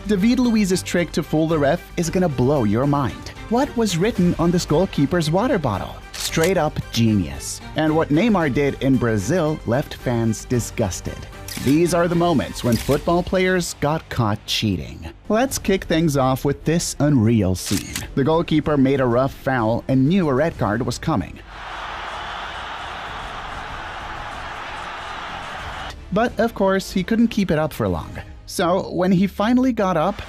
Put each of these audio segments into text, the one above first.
David Luiz's trick to fool the ref is gonna blow your mind. What was written on this goalkeeper's water bottle? Straight up genius. And what Neymar did in Brazil left fans disgusted. These are the moments when football players got caught cheating. Let's kick things off with this unreal scene. The goalkeeper made a rough foul and knew a red card was coming. But of course, he couldn't keep it up for long. So when he finally got up,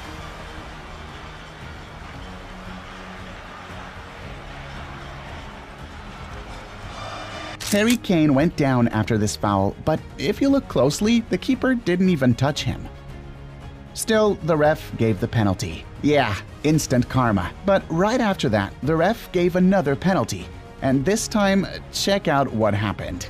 Harry Kane went down after this foul, but if you look closely, the keeper didn't even touch him. Still, the ref gave the penalty. Yeah, instant karma. But right after that, the ref gave another penalty. And this time, check out what happened.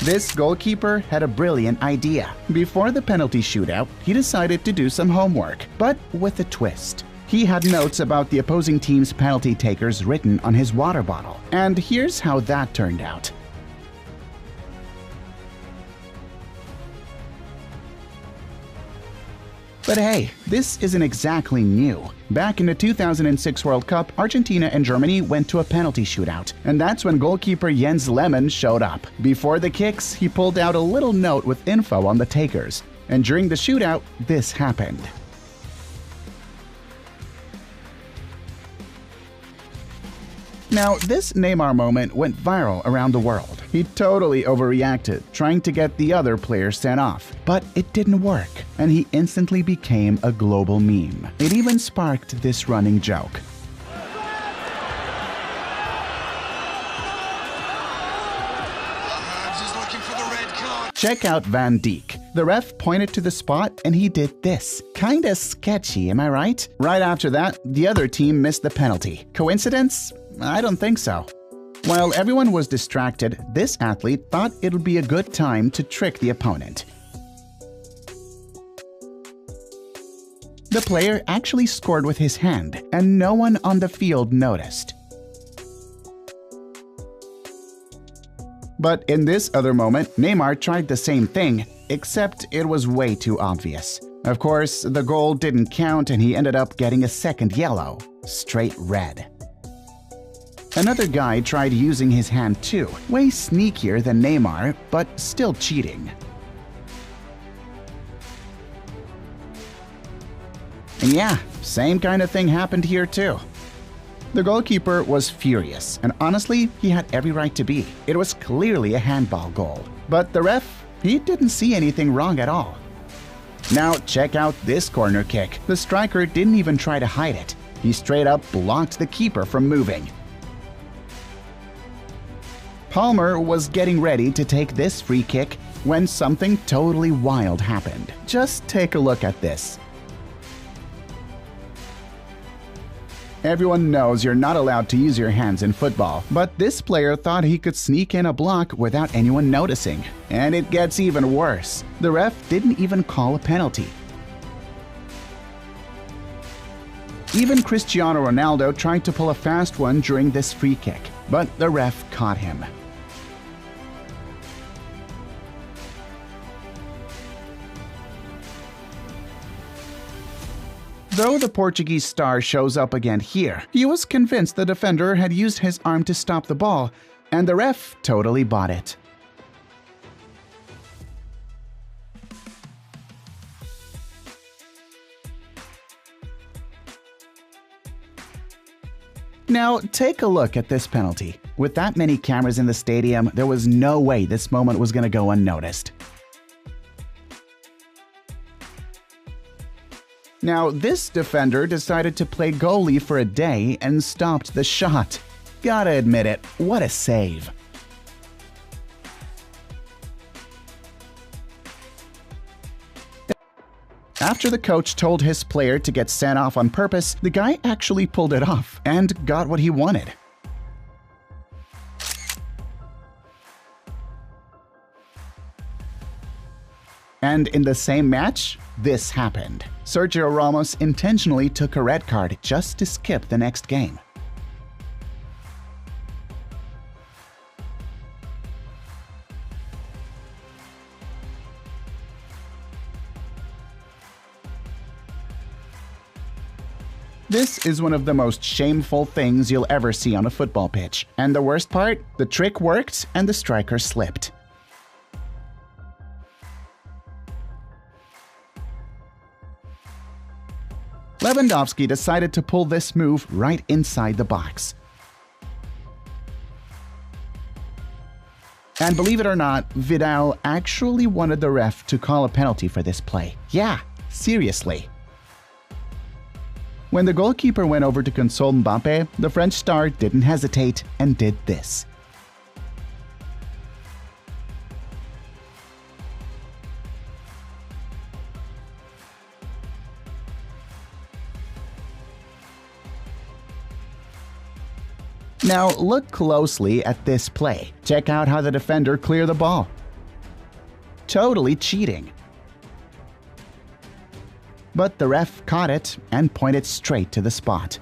This goalkeeper had a brilliant idea. Before the penalty shootout, he decided to do some homework, but with a twist. He had notes about the opposing team's penalty takers written on his water bottle. And here's how that turned out. But hey, this isn't exactly new. Back in the 2006 World Cup, Argentina and Germany went to a penalty shootout, and that's when goalkeeper Jens Lehmann showed up. Before the kicks, he pulled out a little note with info on the takers, and during the shootout, this happened. Now, this Neymar moment went viral around the world. He totally overreacted, trying to get the other players sent off. But it didn't work, and he instantly became a global meme. It even sparked this running joke. Check out Van Dijk. The ref pointed to the spot and he did this. Kinda sketchy, am I right? Right after that, the other team missed the penalty. Coincidence? I don't think so. While everyone was distracted, this athlete thought it would be a good time to trick the opponent. The player actually scored with his hand, and no one on the field noticed. But in this other moment, Neymar tried the same thing, except it was way too obvious. Of course, the goal didn't count and he ended up getting a second yellow, straight red. Another guy tried using his hand too, way sneakier than Neymar, but still cheating. And yeah, same kind of thing happened here too. The goalkeeper was furious, and honestly, he had every right to be. It was clearly a handball goal. But the ref, he didn't see anything wrong at all. Now check out this corner kick. The striker didn't even try to hide it. He straight up blocked the keeper from moving. Palmer was getting ready to take this free kick when something totally wild happened. Just take a look at this. Everyone knows you're not allowed to use your hands in football, but this player thought he could sneak in a block without anyone noticing. And it gets even worse. The ref didn't even call a penalty. Even Cristiano Ronaldo tried to pull a fast one during this free kick, but the ref caught him. Though the Portuguese star shows up again here, he was convinced the defender had used his arm to stop the ball, and the ref totally bought it. Now, take a look at this penalty. With that many cameras in the stadium, there was no way this moment was going to go unnoticed. Now, this defender decided to play goalie for a day and stopped the shot. Gotta admit it, what a save. After the coach told his player to get sent off on purpose, the guy actually pulled it off and got what he wanted. And in the same match, this happened. Sergio Ramos intentionally took a red card just to skip the next game. This is one of the most shameful things you'll ever see on a football pitch. And the worst part? The trick worked and the striker slipped. Lewandowski decided to pull this move right inside the box. And believe it or not, Vidal actually wanted the ref to call a penalty for this play. Yeah, seriously. When the goalkeeper went over to console Mbappe, the French star didn't hesitate and did this. Now look closely at this play. Check out how the defender cleared the ball. Totally cheating. But the ref caught it and pointed straight to the spot.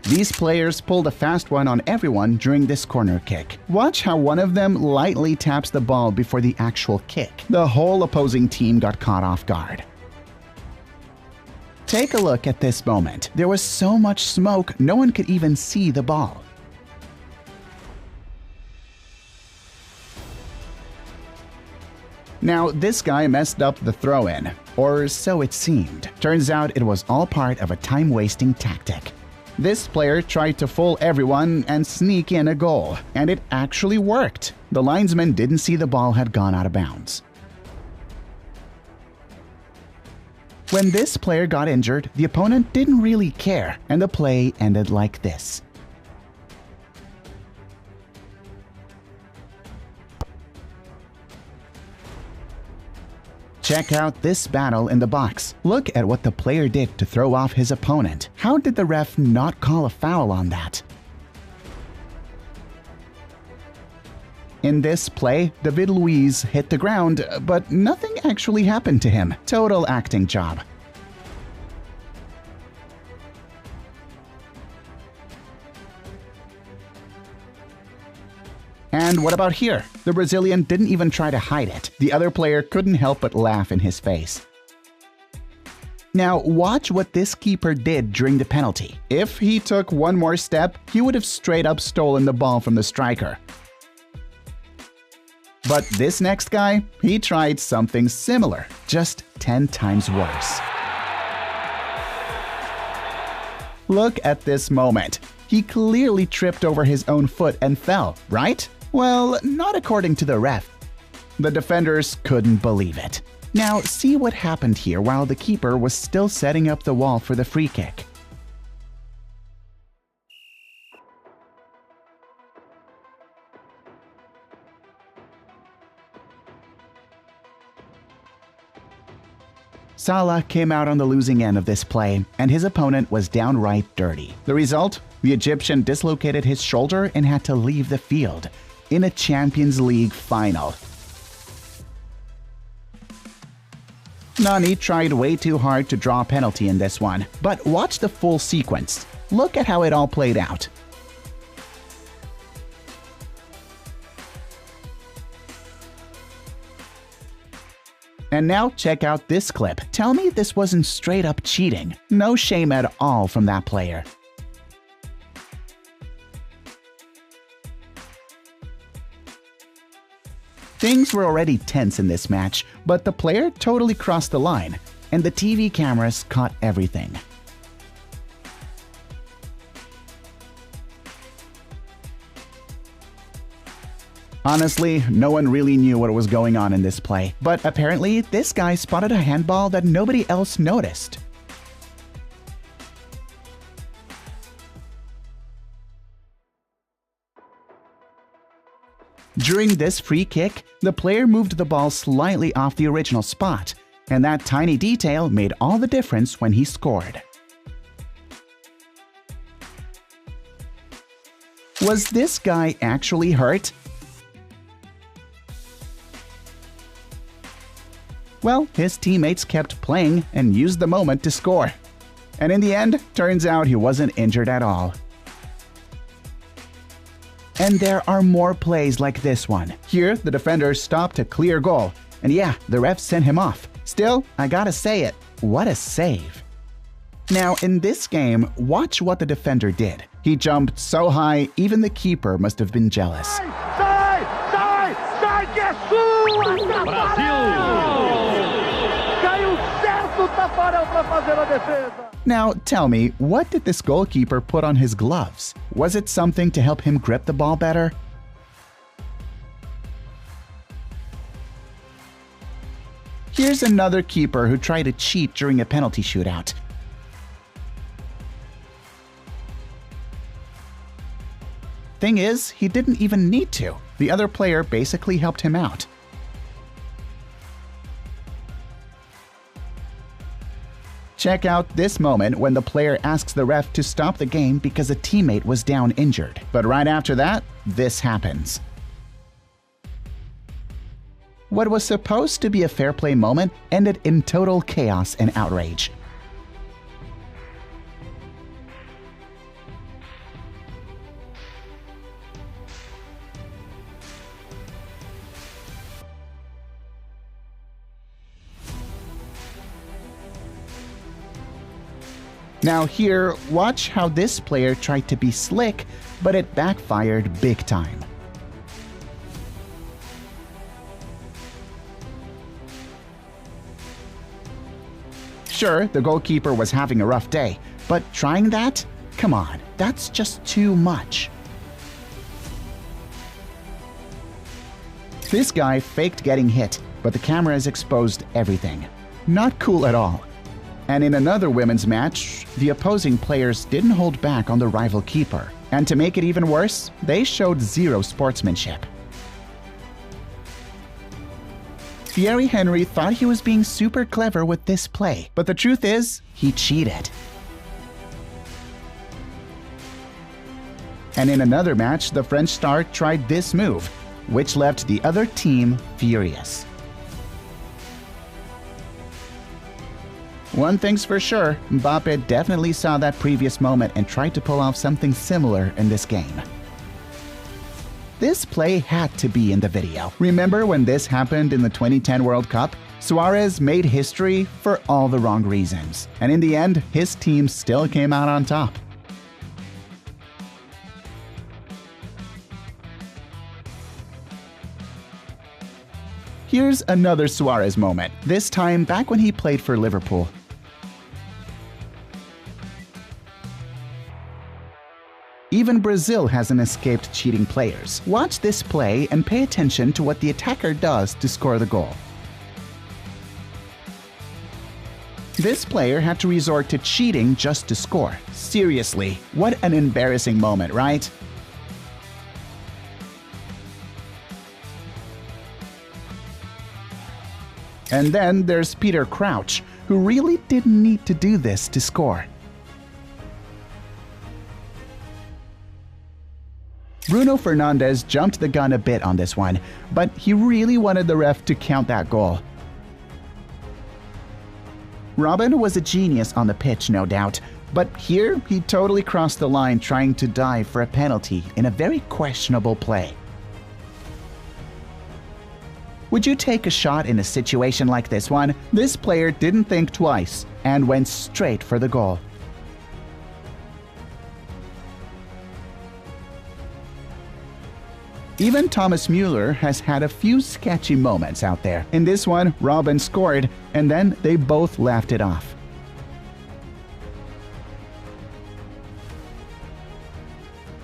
These players pulled a fast one on everyone during this corner kick. Watch how one of them lightly taps the ball before the actual kick. The whole opposing team got caught off guard. Take a look at this moment. There was so much smoke, no one could even see the ball. Now, this guy messed up the throw-in, or so it seemed. Turns out it was all part of a time-wasting tactic. This player tried to fool everyone and sneak in a goal, and it actually worked. The linesman didn't see the ball had gone out of bounds. When this player got injured, the opponent didn't really care, and the play ended like this. Check out this battle in the box. Look at what the player did to throw off his opponent. How did the ref not call a foul on that? In this play, David Luiz hit the ground, but nothing actually happened to him. Total acting job. And what about here? The Brazilian didn't even try to hide it. The other player couldn't help but laugh in his face. Now watch what this keeper did during the penalty. If he took one more step, he would have straight up stolen the ball from the striker. But this next guy, he tried something similar, just 10 times worse. Look at this moment. He clearly tripped over his own foot and fell, right? Well, not according to the ref. The defenders couldn't believe it. Now see what happened here while the keeper was still setting up the wall for the free kick. Salah came out on the losing end of this play, and his opponent was downright dirty. The result? The Egyptian dislocated his shoulder and had to leave the field in a Champions League final. Nani tried way too hard to draw a penalty in this one, but watch the full sequence. Look at how it all played out. And now check out this clip. Tell me this wasn't straight up cheating. No shame at all from that player. Things were already tense in this match, but the player totally crossed the line, and the TV cameras caught everything. Honestly, no one really knew what was going on in this play, but apparently this guy spotted a handball that nobody else noticed. During this free kick, the player moved the ball slightly off the original spot, and that tiny detail made all the difference when he scored. Was this guy actually hurt? Well, his teammates kept playing and used the moment to score. And in the end, turns out he wasn't injured at all. And there are more plays like this one. Here, the defender stopped a clear goal. And yeah, the ref sent him off. Still, I gotta say it, what a save. Now, in this game, watch what the defender did. He jumped so high, even the keeper must have been jealous. Sai, que é sua! Brasil! Caiu certo o Tafarel para fazer a defesa. Now, tell me, what did this goalkeeper put on his gloves? Was it something to help him grip the ball better? Here's another keeper who tried to cheat during a penalty shootout. Thing is, he didn't even need to. The other player basically helped him out. Check out this moment when the player asks the ref to stop the game because a teammate was down injured. But right after that, this happens. What was supposed to be a fair play moment ended in total chaos and outrage. Now here, watch how this player tried to be slick, but it backfired big time. Sure, the goalkeeper was having a rough day, but trying that? Come on, that's just too much. This guy faked getting hit, but the cameras exposed everything. Not cool at all. And in another women's match, the opposing players didn't hold back on the rival keeper. And to make it even worse, they showed zero sportsmanship. Thierry Henry thought he was being super clever with this play, but the truth is, he cheated. And in another match, the French star tried this move, which left the other team furious. One thing's for sure, Mbappe definitely saw that previous moment and tried to pull off something similar in this game. This play had to be in the video. Remember when this happened in the 2010 World Cup? Suarez made history for all the wrong reasons. And in the end, his team still came out on top. Here's another Suarez moment, this time back when he played for Liverpool. Even Brazil hasn't escaped cheating players. Watch this play and pay attention to what the attacker does to score the goal. This player had to resort to cheating just to score. Seriously, what an embarrassing moment, right? And then there's Peter Crouch, who really didn't need to do this to score. Bruno Fernandes jumped the gun a bit on this one, but he really wanted the ref to count that goal. Robin was a genius on the pitch, no doubt, but here he totally crossed the line trying to dive for a penalty in a very questionable play. Would you take a shot in a situation like this one? This player didn't think twice and went straight for the goal. Even Thomas Mueller has had a few sketchy moments out there. In this one, Robin scored, and then they both laughed it off.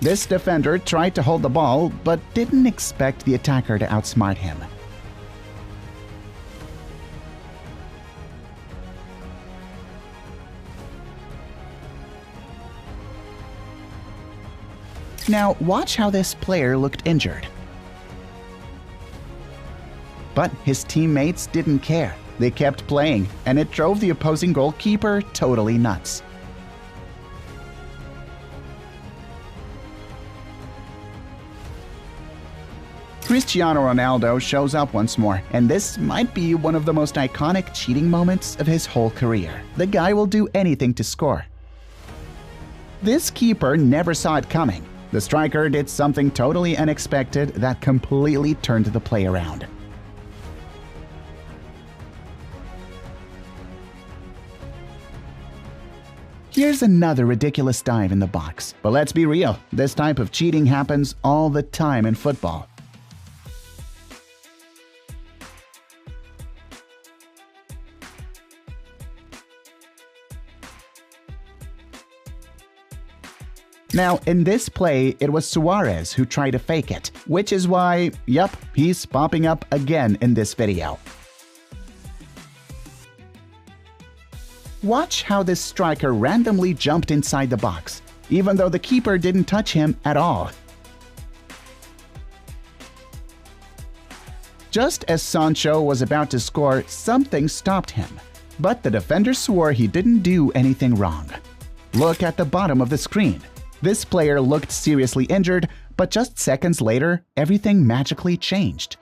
This defender tried to hold the ball, but didn't expect the attacker to outsmart him. Now, watch how this player looked injured. But his teammates didn't care. They kept playing, and it drove the opposing goalkeeper totally nuts. Cristiano Ronaldo shows up once more, and this might be one of the most iconic cheating moments of his whole career. The guy will do anything to score. This keeper never saw it coming. The striker did something totally unexpected that completely turned the play around. Here's another ridiculous dive in the box. But let's be real, this type of cheating happens all the time in football. Now, in this play, it was Suarez who tried to fake it, which is why, yup, he's popping up again in this video. Watch how this striker randomly jumped inside the box, even though the keeper didn't touch him at all. Just as Sancho was about to score, something stopped him, but the defender swore he didn't do anything wrong. Look at the bottom of the screen. This player looked seriously injured, but just seconds later, everything magically changed.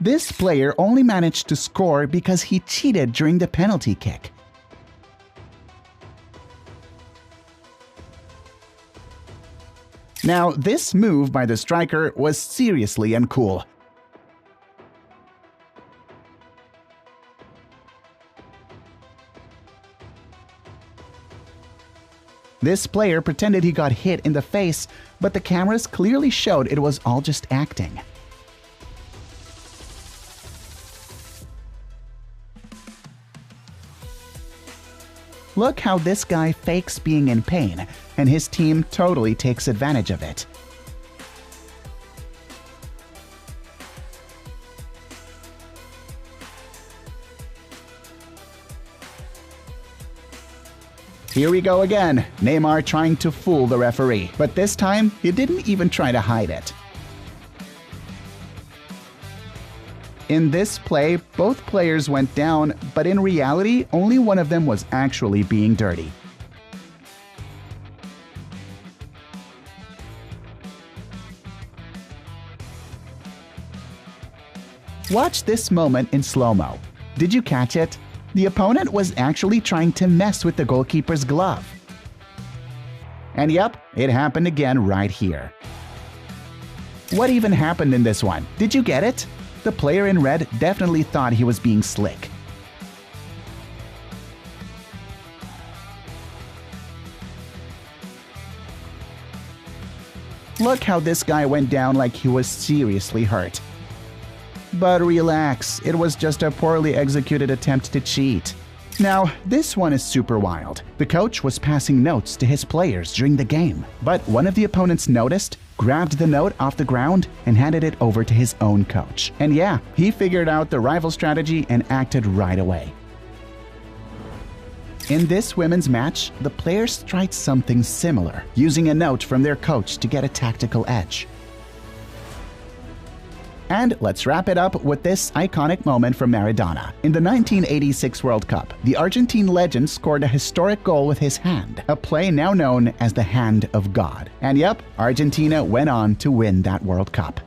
This player only managed to score because he cheated during the penalty kick. Now, this move by the striker was seriously uncool. This player pretended he got hit in the face, but the cameras clearly showed it was all just acting. Look how this guy fakes being in pain, and his team totally takes advantage of it. Here we go again, Neymar trying to fool the referee, but this time he didn't even try to hide it. In this play, both players went down, but in reality, only one of them was actually being dirty. Watch this moment in slow-mo. Did you catch it? The opponent was actually trying to mess with the goalkeeper's glove. And yep, it happened again right here. What even happened in this one? Did you get it? The player in red definitely thought he was being slick. Look how this guy went down like he was seriously hurt. But relax, it was just a poorly executed attempt to cheat. Now, this one is super wild. The coach was passing notes to his players during the game, but one of the opponents noticed, grabbed the note off the ground, and handed it over to his own coach. And yeah, he figured out the rival strategy and acted right away. In this women's match, the players tried something similar, using a note from their coach to get a tactical edge. And let's wrap it up with this iconic moment from Maradona. In the 1986 World Cup, the Argentine legend scored a historic goal with his hand, a play now known as the Hand of God. And yep, Argentina went on to win that World Cup.